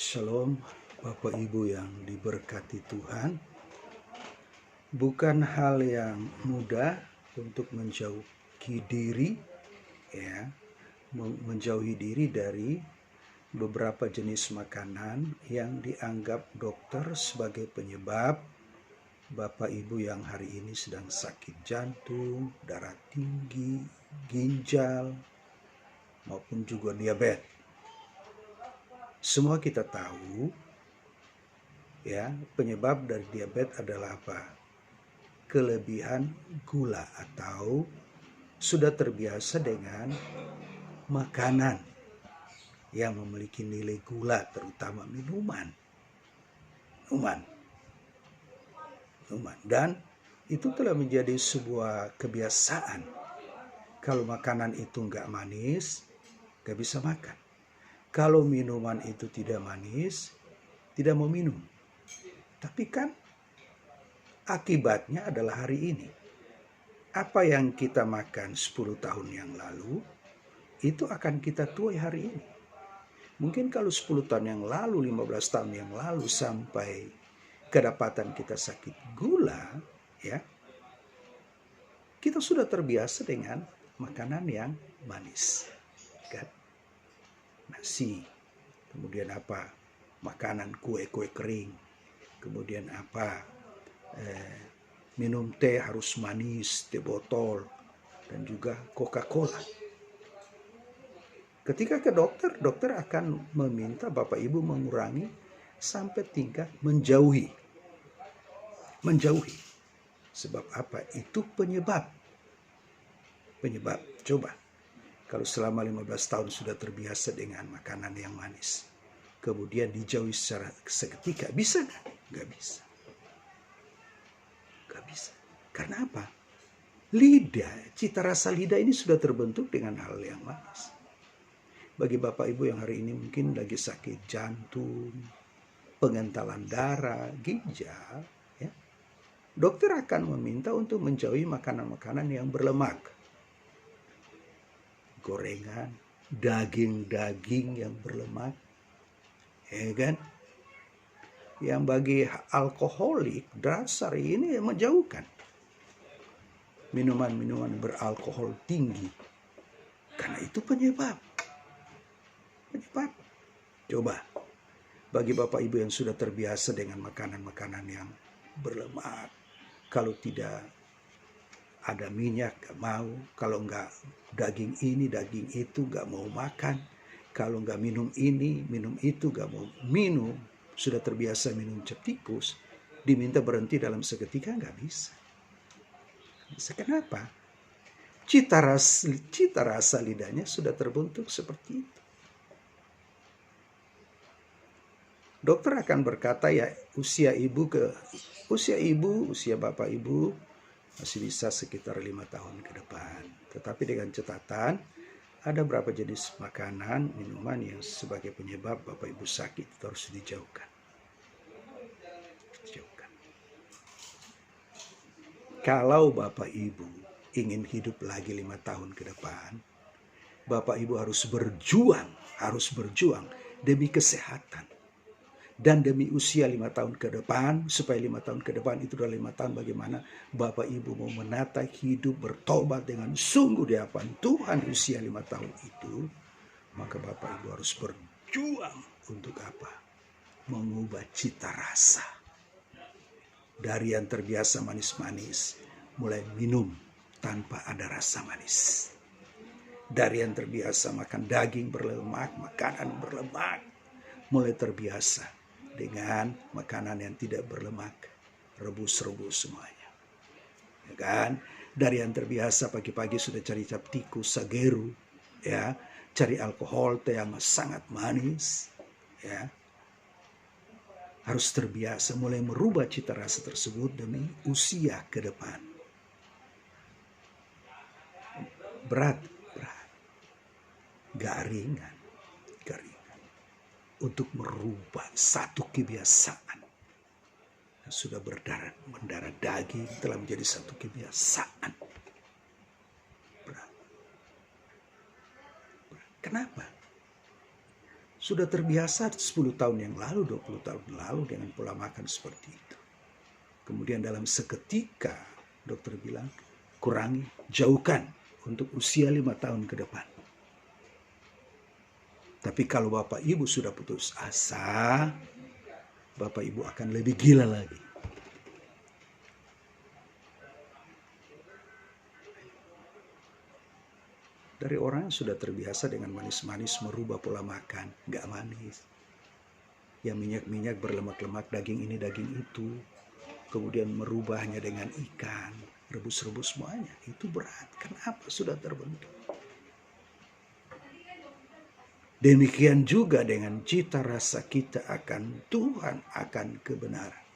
Shalom, Bapak Ibu yang diberkati Tuhan. Bukan hal yang mudah untuk menjauhi diri, menjauhi diri dari beberapa jenis makanan yang dianggap dokter sebagai penyebab Bapak Ibu yang hari ini sedang sakit jantung, darah tinggi, ginjal, maupun juga diabetes. Semua kita tahu penyebab dari diabetes adalah apa? Kelebihan gula atau sudah terbiasa dengan makanan yang memiliki nilai gula, terutama minuman. Dan itu telah menjadi sebuah kebiasaan. Kalau makanan itu nggak manis, nggak bisa makan. Kalau minuman itu tidak manis, tidak mau minum. Tapi kan akibatnya adalah hari ini. Apa yang kita makan 10 tahun yang lalu, itu akan kita tuai hari ini. Mungkin kalau 10 tahun yang lalu, 15 tahun yang lalu, sampai kedapatan kita sakit gula, kita sudah terbiasa dengan makanan yang manis. Kan? Nasi, kemudian apa? Makanan kue-kue kering, kemudian apa? Minum teh harus manis, teh botol, dan juga Coca-Cola. Ketika ke dokter, dokter akan meminta Bapak Ibu mengurangi sampai tingkat menjauhi. Sebab apa? Itu penyebab. Coba, kalau selama 15 tahun sudah terbiasa dengan makanan yang manis, kemudian dijauhi secara seketika, bisa nggak? Nggak bisa. Karena apa? Lidah, cita rasa lidah ini sudah terbentuk dengan hal yang manis. Bagi Bapak Ibu yang hari ini mungkin lagi sakit jantung, pengentalan darah, ginjal, dokter akan meminta untuk menjauhi makanan-makanan yang berlemak. Gorengan, daging-daging yang berlemak, kan? Yang bagi alkoholik, dasar ini menjauhkan minuman-minuman beralkohol tinggi. Karena itu penyebab. Coba, bagi Bapak Ibu yang sudah terbiasa dengan makanan-makanan yang berlemak, kalau tidak ada minyak gak mau, kalau enggak daging ini, daging itu gak mau makan, kalau enggak minum ini, minum itu gak mau minum, sudah terbiasa minum cap tikus, diminta berhenti dalam seketika gak bisa. Kenapa? Cita rasa lidahnya sudah terbentuk seperti itu. Dokter akan berkata usia Bapak Ibu masih bisa sekitar 5 tahun ke depan. Tetapi dengan catatan, ada berapa jenis makanan, minuman yang sebagai penyebab Bapak Ibu sakit itu harus dijauhkan. Kalau Bapak Ibu ingin hidup lagi 5 tahun ke depan, Bapak Ibu harus berjuang demi kesehatan. Dan demi usia 5 tahun ke depan, supaya 5 tahun ke depan itu adalah 5 tahun bagaimana Bapak Ibu mau menata hidup, bertobat dengan sungguh di hadapan Tuhan usia 5 tahun itu, maka Bapak Ibu harus berjuang untuk apa? Mengubah cita rasa. Dari yang terbiasa manis-manis, mulai minum tanpa ada rasa manis. Dari yang terbiasa makan daging berlemak, makanan berlemak, mulai terbiasa dengan makanan yang tidak berlemak, rebus-rebus semuanya. Dari yang terbiasa pagi-pagi sudah cari cap tikus, sageru, cari alkohol, teh yang sangat manis, harus terbiasa mulai merubah cita rasa tersebut demi usia ke depan. Berat, gak ringan. Untuk merubah satu kebiasaan yang sudah mendarah daging telah menjadi satu kebiasaan. Berat. Kenapa? Sudah terbiasa 10 tahun yang lalu, 20 tahun lalu dengan pola makan seperti itu. Kemudian dalam seketika dokter bilang, kurangi, jauhkan untuk usia 5 tahun ke depan. Tapi kalau Bapak Ibu sudah putus asa, Bapak Ibu akan lebih gila lagi. Dari orang yang sudah terbiasa dengan manis-manis merubah pola makan, nggak manis. Yang minyak-minyak berlemak-lemak, daging ini daging itu. Kemudian merubahnya dengan ikan, rebus-rebus semuanya. Itu berat. Kenapa sudah terbentuk? Demikian juga dengan cita rasa kita akan Tuhan, akan kebenaran.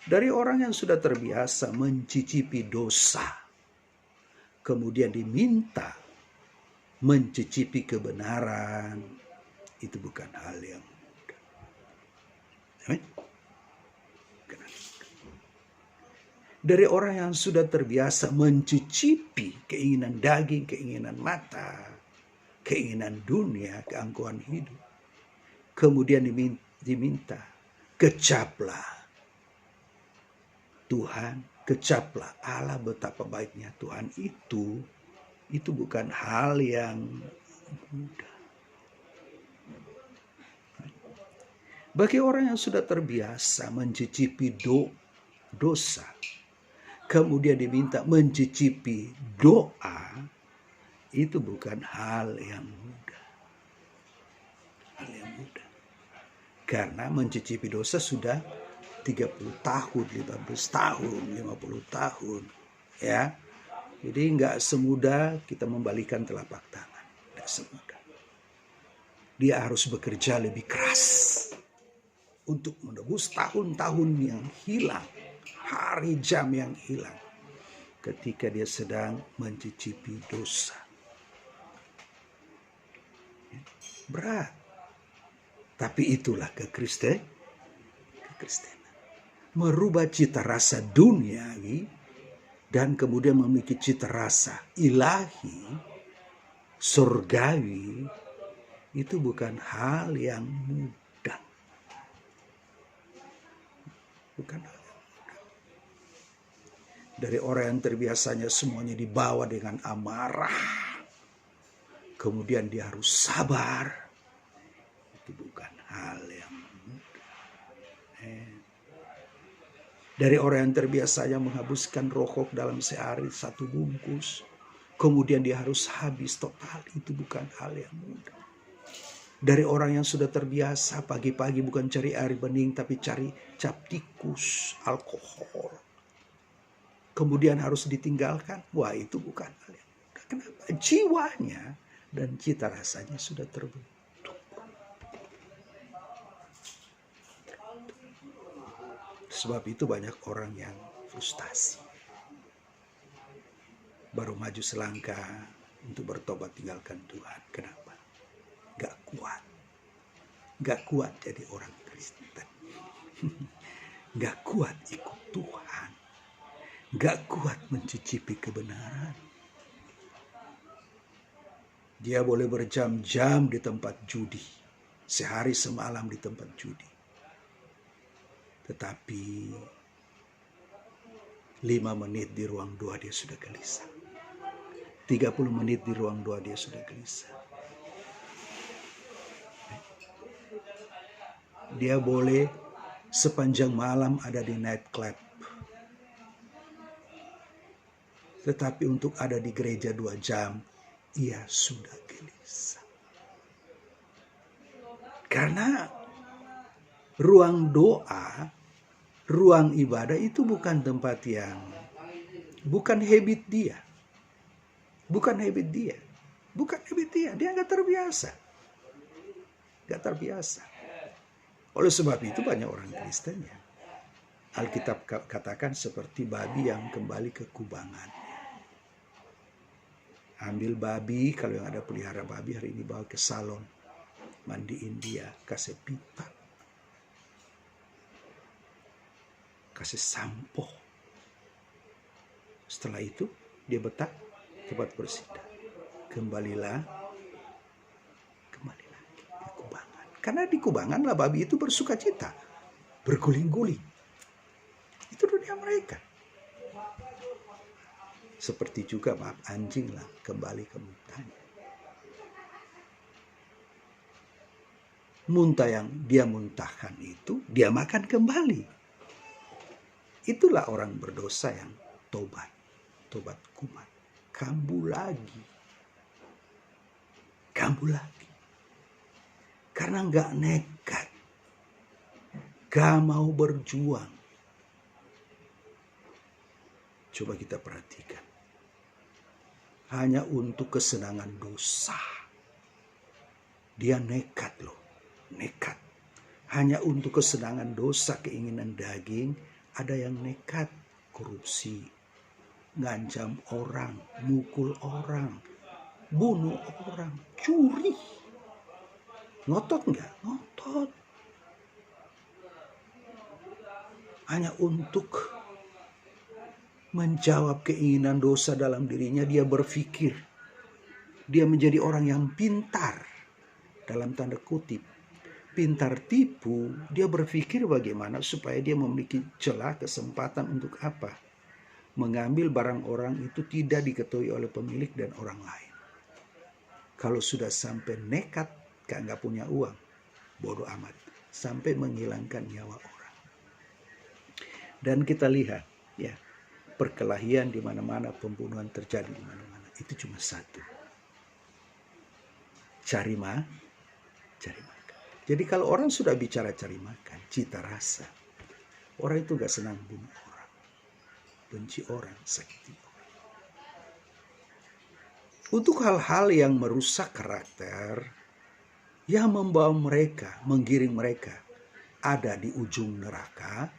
Dari orang yang sudah terbiasa mencicipi dosa, kemudian diminta mencicipi kebenaran, itu bukan hal yang mudah. Amin. Dari orang yang sudah terbiasa mencicipi keinginan daging, keinginan mata, keinginan dunia, keangkuhan hidup, kemudian diminta, kecaplah Tuhan, kecaplah Allah, betapa baiknya Tuhan itu bukan hal yang mudah. Bagi orang yang sudah terbiasa mencicipi dosa, kemudian diminta mencicipi doa, itu bukan hal yang mudah. Hal yang mudah. Karena mencicipi dosa sudah 30 tahun, 15 tahun, 50 tahun. Ya. Jadi nggak semudah kita membalikan telapak tangan. Nggak semudah. Dia harus bekerja lebih keras untuk menebus tahun-tahun yang hilang, hari jam yang hilang ketika dia sedang mencicipi dosa. Berat. Tapi itulah kekristenan. Merubah cita rasa duniawi dan kemudian memiliki cita rasa ilahi, surgawi, itu bukan hal yang mudah. Bukan hal yang mudah. Dari orang yang terbiasanya semuanya dibawa dengan amarah, kemudian dia harus sabar, itu bukan hal yang mudah. Dari orang yang terbiasanya menghabiskan rokok dalam sehari 1 bungkus, kemudian dia harus habis total, itu bukan hal yang mudah. Dari orang yang sudah terbiasa pagi-pagi bukan cari air bening tapi cari cap tikus, alkohol, kemudian harus ditinggalkan, wah itu bukan hal yang mudah. Kenapa? Jiwanya dan cita rasanya sudah terbentuk. Sebab itu banyak orang yang frustasi. Baru maju selangkah untuk bertobat tinggalkan Tuhan. Kenapa? Gak kuat. Gak kuat jadi orang Kristen. Gak kuat ikut Tuhan. Gak kuat mencicipi kebenaran. Dia boleh berjam-jam di tempat judi. Sehari semalam di tempat judi. Tetapi 5 menit di ruang doa dia sudah gelisah. 30 menit di ruang doa dia sudah gelisah. Dia boleh sepanjang malam ada di nightclub. Tetapi untuk ada di gereja 2 jam, ia sudah gelisah. Karena ruang doa, ruang ibadah itu bukan tempat yang, bukan habit dia. Bukan habit dia. Bukan habit dia. Dia gak terbiasa. Gak terbiasa. Oleh sebab itu banyak orang Kristen ya. Alkitab katakan seperti babi yang kembali ke kubangannya. Ambil babi, kalau yang ada pelihara babi hari ini bawa ke salon. Mandiin dia, kasih pipa. Kasih sampo. Setelah itu dia betah tempat bersidang. Kembali lagi. Karena di kubanganlah babi itu bersuka cita, berguling-guling. Itu dunia mereka. Seperti juga maaf anjinglah kembali ke muntahnya. Muntah yang dia muntahkan itu dia makan kembali. Itulah orang berdosa yang tobat kumat, kambuh lagi, karena nggak nekat, gak mau berjuang. Coba kita perhatikan, hanya untuk kesenangan dosa, dia nekat loh, nekat. Hanya untuk kesenangan dosa, keinginan daging, ada yang nekat korupsi, ngancam orang, mukul orang, bunuh orang, curi. Ngotot nggak? Ngotot. Hanya untuk menjawab keinginan dosa dalam dirinya, dia berpikir dia menjadi orang yang pintar, dalam tanda kutip. Pintar tipu, dia berpikir bagaimana supaya dia memiliki celah, kesempatan untuk apa? Mengambil barang orang itu tidak diketahui oleh pemilik dan orang lain. Kalau sudah sampai nekat, nggak punya uang, bodoh amat, sampai menghilangkan nyawa orang. Dan kita lihat, ya, perkelahian di mana-mana, pembunuhan terjadi di mana-mana. Itu cuma satu, cari makan. Jadi kalau orang sudah bicara cari makan, cita rasa, orang itu gak senang bunuh orang, benci orang, sakiti orang. Untuk hal-hal yang merusak karakter, yang membawa mereka, menggiring mereka ada di ujung neraka,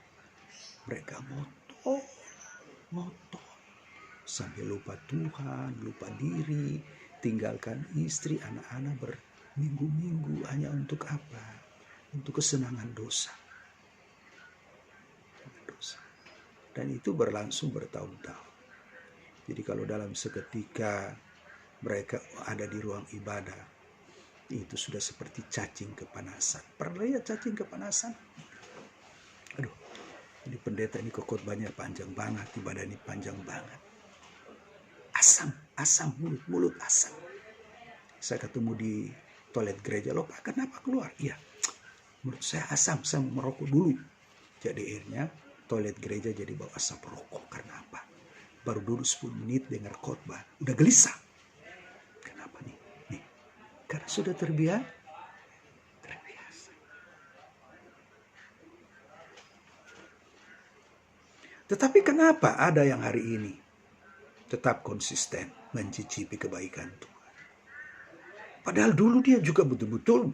mereka ngotot, sampai lupa Tuhan, lupa diri, tinggalkan istri, anak-anak berminggu-minggu hanya untuk apa? Untuk kesenangan dosa. Dan itu berlangsung bertahun-tahun. Jadi kalau dalam seketika mereka ada di ruang ibadah, itu sudah seperti cacing kepanasan. Pernah lihat cacing kepanasan? Aduh, ini pendeta ini khotbahnya panjang banget, ibadah ini panjang banget. Asam, mulut asam. Saya ketemu di toilet gereja, loh Pak, kenapa keluar? Iya, menurut saya asam, saya merokok dulu. Jadi akhirnya toilet gereja jadi bau asap rokok. Karena apa? Baru duduk 10 menit dengar khotbah, udah gelisah. Kenapa nih? Karena sudah terbiasa. Tetapi kenapa ada yang hari ini tetap konsisten mencicipi kebaikan Tuhan? Padahal dulu dia juga betul-betul,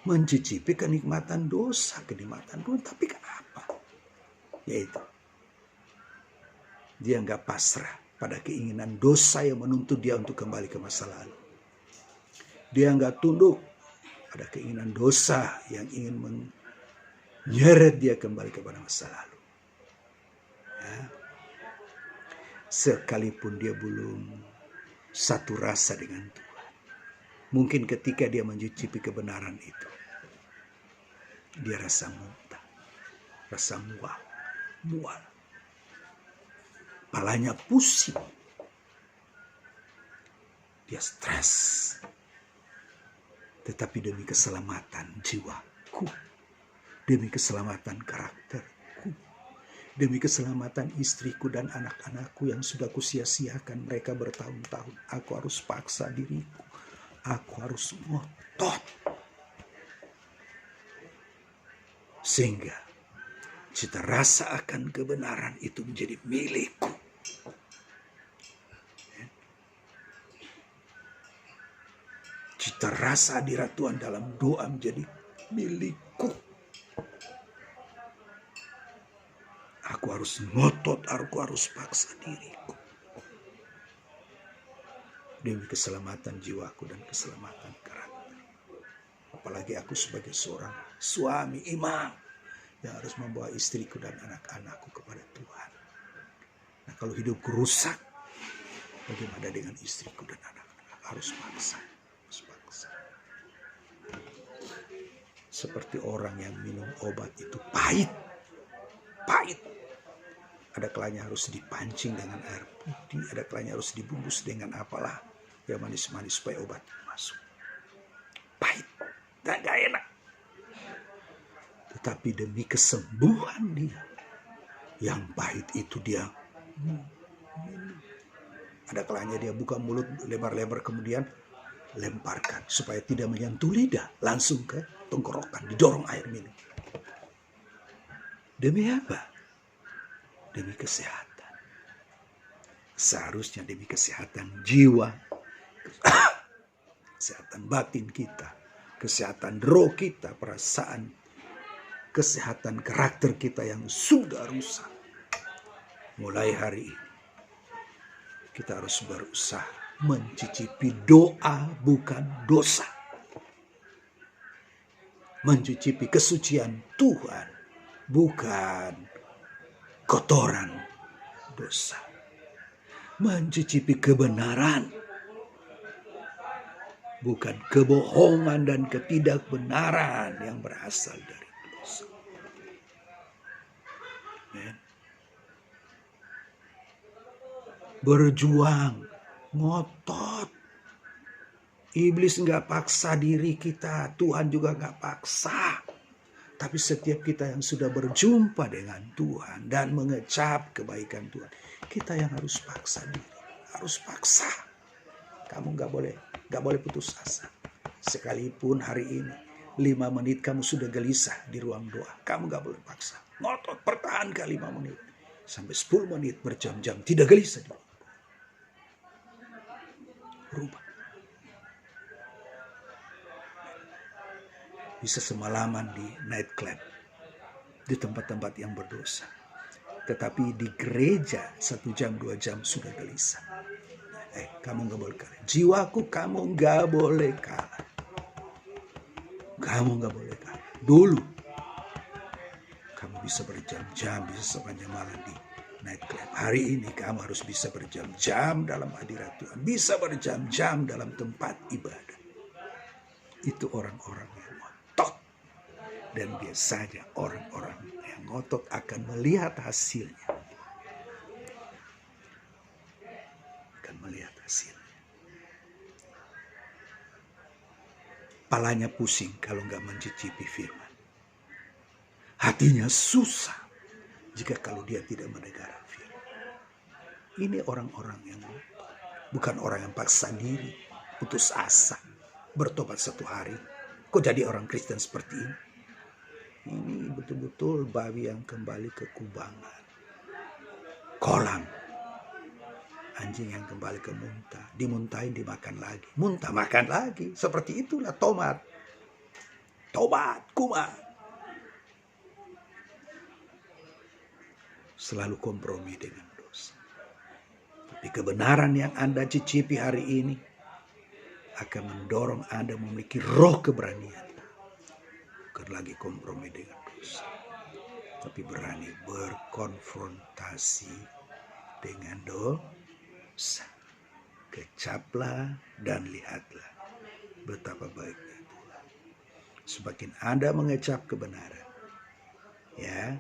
mencicipi kenikmatan dosa, kenikmatan Tuhan. Tapi kenapa? Yaitu, dia nggak pasrah pada keinginan dosa yang menuntut dia untuk kembali ke masa lalu. Dia nggak tunduk pada keinginan dosa yang ingin menyeret dia kembali kepada masa lalu. Ya. Sekalipun dia belum satu rasa dengan Tuhan, mungkin ketika dia mencicipi kebenaran itu, dia rasa muntah, rasa mual, kepalanya pusing, dia stres. Tetapi demi keselamatan jiwaku, demi keselamatan karakterku, demi keselamatan istriku dan anak-anakku yang sudah kusia-siakan mereka bertahun-tahun, aku harus paksa diriku, aku harus ngotot. Sehingga cita rasa akan kebenaran itu menjadi milikku. Cita rasa hadirat Tuhan dalam doa menjadi milikku. Aku harus ngotot, aku harus paksa diriku. Demi keselamatan jiwaku dan keselamatan karakter. Apalagi aku sebagai seorang suami imam yang harus membawa istriku dan anak-anakku kepada Tuhan. Nah, kalau hidupku rusak, bagaimana dengan istriku dan anak-anak? Harus paksa. seperti orang yang minum obat itu pahit. Pahit. Ada kalanya harus dipancing dengan air putih, ada kalanya harus dibungkus dengan apalah yang manis-manis supaya obat masuk. Pahit, gak enak. Tetapi demi kesembuhan dia, yang pahit itu dia minum. Ada kalanya dia buka mulut lebar-lebar kemudian lemparkan supaya tidak menyentuh lidah, langsung ke tenggorokan, didorong air minum. Demi apa? Demi kesehatan. Seharusnya demi kesehatan jiwa, kesehatan batin kita, kesehatan roh kita, perasaan, kesehatan karakter kita yang sudah rusak. Mulai hari ini kita harus berusaha mencicipi doa bukan dosa. Mencicipi kesucian Tuhan bukan kotoran dosa. Mencicipi kebenaran bukan kebohongan dan ketidakbenaran yang berasal dari dosa. Amen. Berjuang, ngotot. Iblis nggak paksa diri kita, Tuhan juga nggak paksa. Tapi setiap kita yang sudah berjumpa dengan Tuhan dan mengecap kebaikan Tuhan, kita yang harus paksa diri, harus paksa. Kamu nggak boleh putus asa. Sekalipun hari ini 5 menit kamu sudah gelisah di ruang doa, kamu nggak boleh paksa. Ngotot, pertahankan 5 menit sampai 10 menit berjam-jam tidak gelisah. Rubah. Bisa semalaman di nightclub, di tempat-tempat yang berdosa. Tetapi di gereja 1 jam 2 jam sudah gelisah. Kamu gak boleh kalah. Jiwaku, kamu gak boleh kalah. Kamu gak boleh kalah. Dulu kamu bisa berjam-jam, bisa sepanjang malam di nightclub. Hari ini kamu harus bisa berjam-jam dalam hadirat Tuhan, bisa berjam-jam dalam tempat ibadah. Itu orang-orang yang ngotot. Dan biasanya orang-orang yang ngotot akan melihat hasilnya. Akan melihat hasilnya. Palanya pusing kalau nggak mencicipi firman. Hatinya susah jika kalau dia tidak mendengar firman. Ini orang-orang yang ngotot. Bukan orang yang paksa diri, putus asa, bertobat 1 hari. Kok jadi orang Kristen seperti ini? Ini betul-betul babi yang kembali ke kubangan. Kolam. Anjing yang kembali ke muntah. Dimuntahin, dimakan lagi. Muntah, makan lagi. Seperti itulah tomat. Tobat, kumat. Selalu kompromi dengan dosa. Tapi kebenaran yang Anda cicipi hari ini akan mendorong Anda memiliki roh keberanian. Bukan lagi kompromi dengan dosa, tapi berani berkonfrontasi dengan dosa. Kecaplah dan lihatlah betapa baiknya Tuhan. Semakin Anda mengecap kebenaran, ya,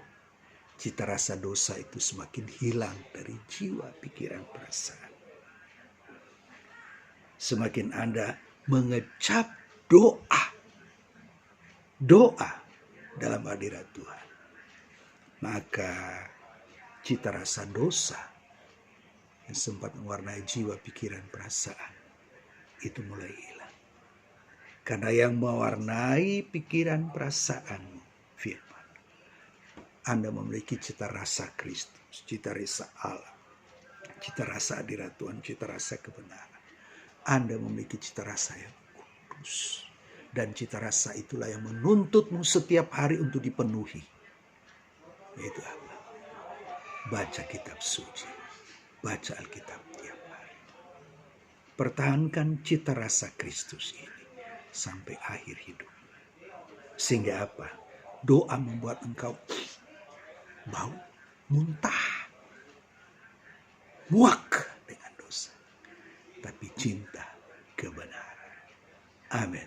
cita rasa dosa itu semakin hilang dari jiwa, pikiran, perasaan. Semakin Anda mengecap doa dalam hadirat Tuhan, maka cita rasa dosa yang sempat mewarnai jiwa, pikiran, perasaan itu mulai hilang. Karena yang mewarnai pikiran, perasaan, firman. Anda memiliki cita rasa Kristus, cita rasa Allah, cita rasa hadirat Tuhan, cita rasa kebenaran. Anda memiliki cita rasa yang kudus. Dan cita rasa itulah yang menuntutmu setiap hari untuk dipenuhi. Yaitu apa? Baca kitab suci. Baca Alkitab tiap hari. Pertahankan cita rasa Kristus ini sampai akhir hidup. Sehingga apa? Doa membuat engkau bau, muntah, muak dengan dosa. Tapi cinta kebenaran. Amin.